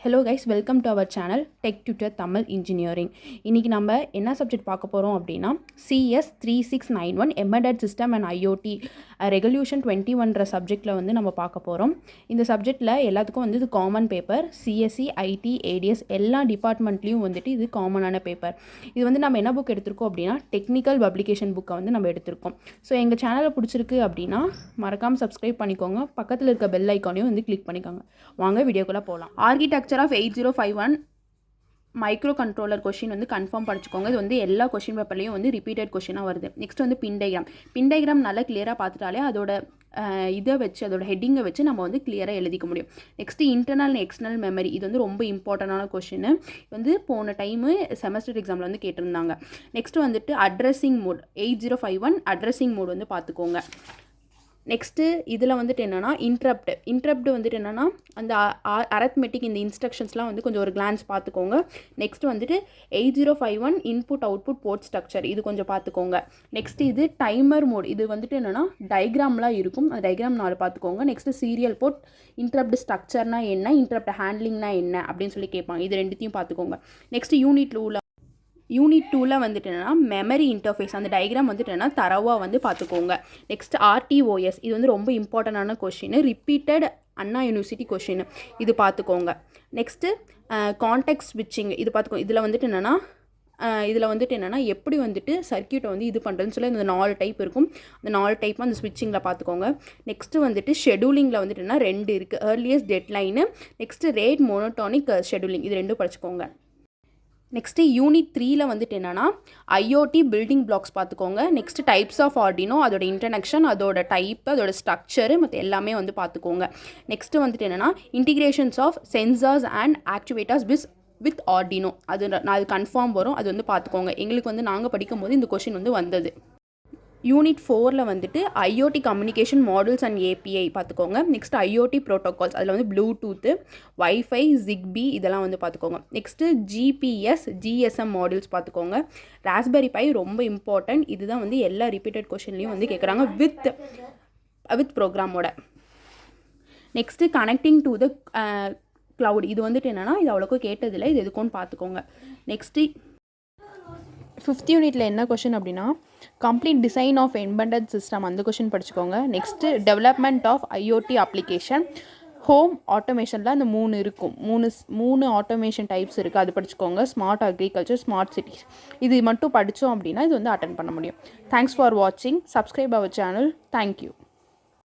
Hello guys, welcome to our channel tech tutor Tamil engineering. இன்றைக்கி நம்ம என்ன சப்ஜெக்ட் பார்க்க போகிறோம் அப்படின்னா CS3691 embedded system and IoT regulation 21 சப்ஜெக்டில் வந்து நம்ம பார்க்க போகிறோம். இந்த சப்ஜெக்டில் எல்லாத்துக்கும் வந்து இது common paper. CSC, IT, ADS எல்லா டிபார்ட்மெண்ட்லேயும் வந்துட்டு இது காமனான பேப்பர். இது வந்து நம்ம என்ன புக் எடுத்திருக்கோம் அப்படின்னா டெக்னிக்கல் பப்ளிகேஷன் புக்கை வந்து நம்ம எடுத்திருக்கோம். ஸோ எங்கள் சேனலை பிடிச்சிருக்கு அப்படின்னா மறக்காமல் சப்ஸ்கிரைப் பண்ணிக்கோங்க. பக்கத்தில் இருக்க பெல் ஐக்கானையும் வந்து கிளிக் பண்ணிக்கோங்க. வாங்க வீடியோக்குள்ளே போகலாம். Architecture of 8051 microcontroller question வந்து கன்ஃபார்ம் படிச்சுக்கோங்க. இது வந்து எல்லா கொஷின் பேப்பர்லையும் வந்து ரிப்பீட்டட் கொஷினாக வருது. நெக்ஸ்ட் வந்து பின்டைகிராம் நல்லா கிளியராக பார்த்துட்டாலே அதோட இதை வச்சு அதோட ஹெட்டிங்கை வச்சு நம்ம வந்து கிளியராக எழுதிக்க முடியும். Next internal and external memory, இது வந்து ரொம்ப இம்பார்ட்டண்டான கொஷின். வந்து போன டைமு செமஸ்டர் எக்ஸாமில் வந்து கேட்டிருந்தாங்க. நெக்ஸ்ட் வந்துட்டு அட்ரஸிங் மோட் 8051 அட்ரஸிங் மோட் வந்து பார்த்துக்கோங்க. நெக்ஸ்ட்டு இதில் வந்துட்டு என்னென்னா இன்ட்ரப்ட் வந்துட்டு என்னென்னா அந்த அரத்மெட்டிக் இந்த இன்ஸ்ட்ரக்ஷன்ஸ்லாம் வந்து கொஞ்சம் ஒரு கிளான்ஸ் பார்த்துக்கோங்க. நெக்ஸ்ட் வந்துட்டு 8051 இன்புட் அவுட்புட் போர்ட் ஸ்ட்ரக்சர், இது கொஞ்சம் பார்த்துக்கோங்க. நெக்ஸ்ட்டு இது டைமர் மோட், இது வந்துட்டு என்னென்னா டயக்ராம்லாம் இருக்கும், அந்த டயக்ராம் 4 பார்த்துக்கோங்க. நெக்ஸ்ட்டு சீரியல் போர்ட், இன்ட்ரப்ட் ஸ்ட்ரக்சர்னா என்ன, இன்ட்ரப்ட் ஹேண்ட்லிங்னா என்ன அப்படின்னு சொல்லி கேட்பாங்க. இது ரெண்டுத்தையும் பார்த்துக்கோங்க. நெக்ஸ்ட்டு யூனிட் 2ல் வந்துட்டு என்னென்னா மெமரி இன்டர்ஃபேஸ், அந்த டயக்ராம் வந்துட்டு என்னென்னா தரவாக வந்து பார்த்துக்கோங்க. நெக்ஸ்ட் RTOS, இது வந்து ரொம்ப இம்பார்ட்டண்டான கொஷின், ரிப்பீட்டட் அண்ணா யூனிவர்சிட்டி கொஷின், இது பார்த்துக்கோங்க. நெக்ஸ்ட்டு கான்டெக்ட் ஸ்விட்சிங், இது பார்த்துக்கோங்க. இதில் வந்துட்டு என்னென்னா எப்படி வந்துட்டு சர்க்கியூட்டை வந்து இது பண்ணுறதுன்னு சொல்லி அந்த 4 டைப் இருக்கும். அந்த 4 டைப்பும் அந்த ஸ்விட்சிங்கில் பார்த்துக்கோங்க. நெக்ஸ்ட்டு வந்துட்டு ஷெடியூலிங்கில் வந்துட்டு என்ன 2 இருக்குது, earliest deadline, next rate monotonic scheduling, இது 2 படிச்சுக்கோங்க. நெக்ஸ்ட்டு யூனிட் 3ல் வந்துட்டு என்னென்னா ஐஓடி பில்டிங் பிளாக்ஸ் பார்த்துக்கோங்க. நெக்ஸ்ட் டைப்ஸ் ஆஃப் ஆர்டினோ, அதோட இன்டர்கனெக்ஷன், அதோட டைப்பு, அதோட ஸ்ட்ரக்சரு மற்ற எல்லாமே வந்து பார்த்துக்கோங்க. நெக்ஸ்ட்டு வந்துட்டு என்னென்னா integrations of sensors and activators with Arduino, அது கன்ஃபார்ம் வரும், அது வந்து பார்த்துக்கோங்க. எங்களுக்கு வந்து நாங்கள் படிக்கும்போது இந்த கொஷின் வந்து வந்தது. யூனிட் 4ல் வந்துட்டு IoT communication models and API பார்த்துக்கோங்க. நெக்ஸ்ட் ஐஓடி ப்ரோட்டோகால்ஸ், அதில் வந்து ப்ளூடூத்து, வைஃபை, ஜிக்பி இதெல்லாம் வந்து பார்த்துக்கோங்க. நெக்ஸ்ட்டு ஜிபிஎஸ், ஜிஎஸ்எம் மாடல்ஸ் பார்த்துக்கோங்க. ராஸ்பெரி பை ரொம்ப இம்பார்ட்டன்ட், இதுதான் வந்து எல்லா ரிப்பீட்டட் கொஷின்லையும் வந்து கேட்குறாங்க வித் ப்ரோக்ராமோட. Next connecting to the cloud, இது வந்துட்டு என்னென்னா இது அவ்வளோக்கும் கேட்டதில்லை, இது எதுக்கும்னு பார்த்துக்கோங்க. நெக்ஸ்ட்டு 5th யூனிட்டில் என்ன கொஷின் அப்படின்னா complete design of embedded system, அந்த கொஷின் படிச்சுக்கோங்க. Next development of IoT application, home ஆட்டோமேஷனில் அந்த 3 இருக்கும், 3 ஆட்டோமேஷன் டைப்ஸ் இருக்குது, அது படிச்சுக்கோங்க. ஸ்மார்ட் அக்ரிகல்ச்சர், ஸ்மார்ட் சிட்டிஸ், இது மட்டும் படித்தோம் அப்படின்னா இது வந்து அட்டென்ட் பண்ண முடியும். தேங்க்ஸ் ஃபார் வாட்சிங். Subscribe our channel. தேங்க்யூ.